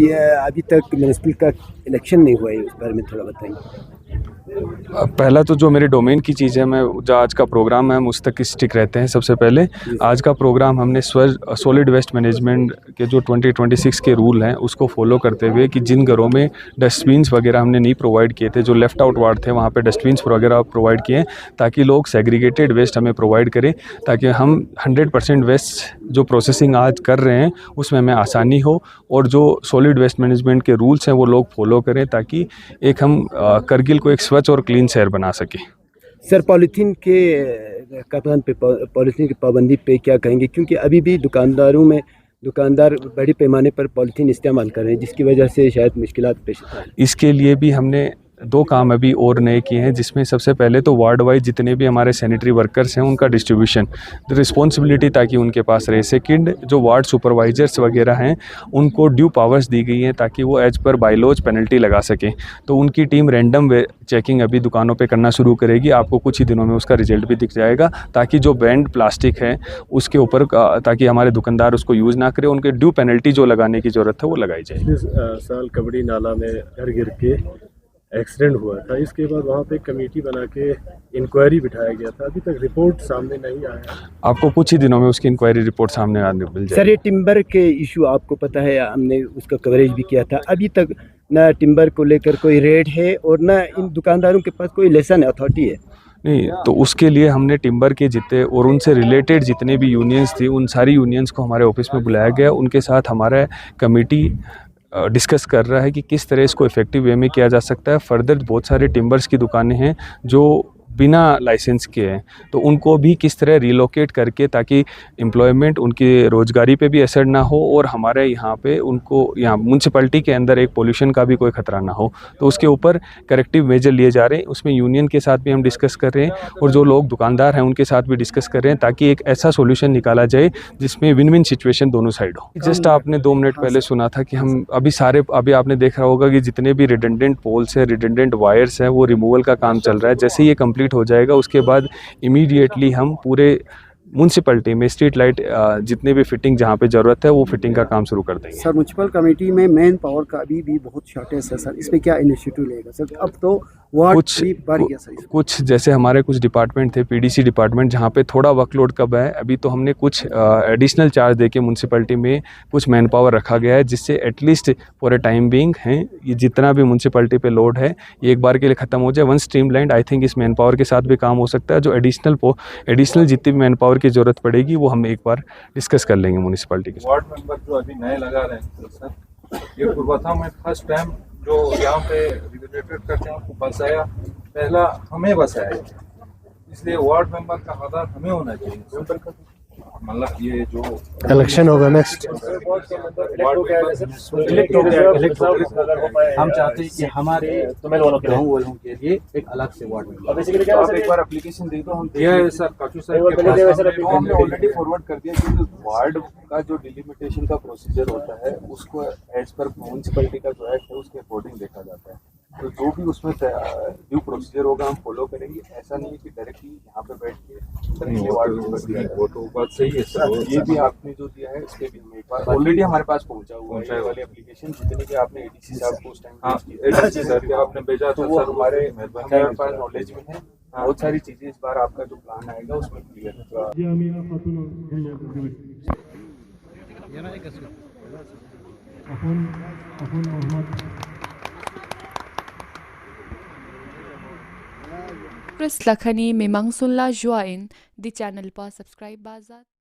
ये अभी तक म्यूनिसिपल का इलेक्शन नहीं हुआ है, उस बारे में थोड़ा बताएंगे। पहला तो जो मेरे डोमेन की चीज़ है, मैं जो आज का प्रोग्राम है हम उस तक स्टिक रहते हैं। सबसे पहले आज का प्रोग्राम हमने सॉलिड वेस्ट मैनेजमेंट के जो 2026 के रूल हैं उसको फॉलो करते हुए कि जिन घरों में डस्टबिन्स वगैरह हमने नहीं प्रोवाइड किए थे, जो लेफ़्ट आउट वार्ड थे वहाँ पे डस्टबिन्स वगैरह प्रोवाइड किए ताकि लोग सेग्रीगेटेड वेस्ट हमें प्रोवाइड करें, ताकि हम 100% वेस्ट जो प्रोसेसिंग आज कर रहे हैं उसमें हमें आसानी हो और जो सॉलिड वेस्ट मैनेजमेंट के रूल्स हैं वो लोग फॉलो करें, ताकि एक हम करगिल को एक स्वच्छ और क्लीन शहर बना सके। सर, पॉलीथीन की पाबंदी पे क्या कहेंगे, क्योंकि अभी भी दुकानदार बड़ी पैमाने पर पॉलीथीन इस्तेमाल कर रहे हैं, जिसकी वजह से शायद मुश्किलात पेश आ रही हैं। इसके लिए भी हमने 2 काम अभी और नए किए हैं, जिसमें सबसे पहले तो वार्ड वाइज जितने भी हमारे सैनिटरी वर्कर्स हैं उनका डिस्ट्रीब्यूशन रिस्पॉन्सिबिलिटी ताकि उनके पास रहे। सेकंड, जो वार्ड सुपरवाइजर्स वगैरह हैं उनको ड्यू पावर्स दी गई हैं ताकि वो एज पर बायलॉज पेनल्टी लगा सकें। तो उनकी टीम रैंडम चेकिंग अभी दुकानों पे करना शुरू करेगी। आपको कुछ ही दिनों में उसका रिजल्ट भी दिख जाएगा, ताकि जो बैंड प्लास्टिक है उसके ऊपर ताकि हमारे दुकानदार उसको यूज़ ना करें, उनके ड्यू पेनल्टी जो लगाने की ज़रूरत है वो लगाई जाए। इस साल कबड्डी नाला में घर गिर के एक्सीडेंट हुआ था, इसके बाद वहाँ पे कमेटी बना के इंक्वायरी बिठाया गया था। अभी तक रिपोर्ट सामने नहीं आया। आपको कुछ ही दिनों में उसकी इंक्वायरी रिपोर्ट सामने आने मिल जाएगी। सर, ये टिम्बर के इशू आपको पता है, हमने उसका कवरेज भी किया था। अभी तक ना टिम्बर को लेकर कोई रेड है और ना इन दुकानदारों के पास कोई लाइसेंस अथॉरिटी है। नहीं, तो उसके लिए हमने टिम्बर के जितने और उनसे रिलेटेड जितने भी यूनियंस थी उन सारी यूनियंस को हमारे ऑफिस में बुलाया गया। उनके साथ हमारा कमेटी डिस्कस कर रहा है कि किस तरह इसको इफेक्टिव वे में किया जा सकता है। फर्दर बहुत सारे टिम्बर्स की दुकानें हैं जो बिना लाइसेंस के हैं, तो उनको भी किस तरह रिलोकेट करके ताकि एम्प्लॉयमेंट उनकी रोज़गारी पे भी असर ना हो और हमारे यहाँ पे उनको यहाँ म्यूनसिपैलिटी के अंदर एक पोल्यूशन का भी कोई ख़तरा ना हो, तो उसके ऊपर करेक्टिव मेजर लिए जा रहे हैं। उसमें यूनियन के साथ भी हम डिस्कस कर रहे हैं और जो लोग दुकानदार हैं उनके साथ भी डिस्कस कर रहे हैं, ताकि एक ऐसा सोल्यूशन निकाला जाए जिसमें विन विन सिचुएशन दोनों साइड हो। जस्ट आपने 2 मिनट पहले सुना था कि हम अभी आपने देखा होगा कि जितने भी रिडंडेंट पोल्स हैं, रिडंडेंट वायर्स हैं, वो रिमूवल का काम चल रहा है। जैसे ये कंप्लीट हो जाएगा उसके बाद इमीडिएटली हम पूरे म्यूनसिपैलिटी में स्ट्रीट लाइट जितने भी फिटिंग जहाँ पे ज़रूरत है वो फिटिंग का काम शुरू कर देंगे। सर, म्यूनसिपल कमेटी में मैन पावर का अभी भी बहुत शॉर्टेज है सर, इसमें क्या इनिशिएटिव लेगा सर? अब तो वार्ड भी बढ़ गया सर। कुछ जैसे हमारे कुछ डिपार्टमेंट थे, पीडीसी डिपार्टमेंट, जहाँ पे थोड़ा वर्कलोड कब है, अभी तो हमने कुछ एडिशनल चार्ज देके म्यूनसिपैलिटी में कुछ मैन पावर रखा गया है, जिससे at least for a time being है ये जितना भी म्यूनसिपैलिटी पे लोड है ये एक बार के लिए ख़त्म हो जाए। वन स्ट्रीमलाइंड आई थिंक इस मैन पावर के साथ भी काम हो सकता है। जो एडिशनल जितनी भी मैन पावर की ज़रूरत पड़ेगी वो हम एक बार डिस्कस कर लेंगे म्यूनसिपैलिटी के साथ। वार्ड मेंबर जो अभी नए लगा रहे हैं सर, ये पूर्वथा में फर्स्ट टाइम जो यहाँ पे रिलेटेड करते हैं उनको बसाया, पहला हमें बसाया, इसलिए वार्ड मेंबर का आधार हमें होना चाहिए। मतलब ये जो इलेक्शन होगा नेक्स्ट, हम चाहते हैं कि हमारे गाँव वालों के लिए एक अलग से वार्ड मेंबर। आप एक बार एप्लीकेशन दे दो, हम दिया है सर काफी सारे तो हमने ऑलरेडी फॉरवर्ड कर दिया कि वार्ड का जो डिलिमिटेशन का प्रोसीजर होता है उसको एज पर म्यूनसिपैलिटी का जो एक्ट है उसके अकॉर्डिंग देखा जाता है। तो जो भी उसमें ड्यू प्रोसीजर होगा हम फॉलो करेंगे। ऐसा नहीं है कि डायरेक्टली यहाँ पे बैठ के वार्ड मेंबर दिया है। वो तो बात सही है सर। ये भी आपने जो दिया है इसके भी हम एक बार ऑलरेडी हमारे पास पहुँचा हुआ है ये वाली एप्लीकेशन, जितने भी आपने एडीसी साहब को उस टाइम एडीसी सर के आपने भेजा था, सर हमारे पास नॉलेज में है। बहुत सारी चीजें इस बार आपका जो प्लान आएगा उसमें clear Chris Lakhani memang sunla join di channel pa subscribe bazat.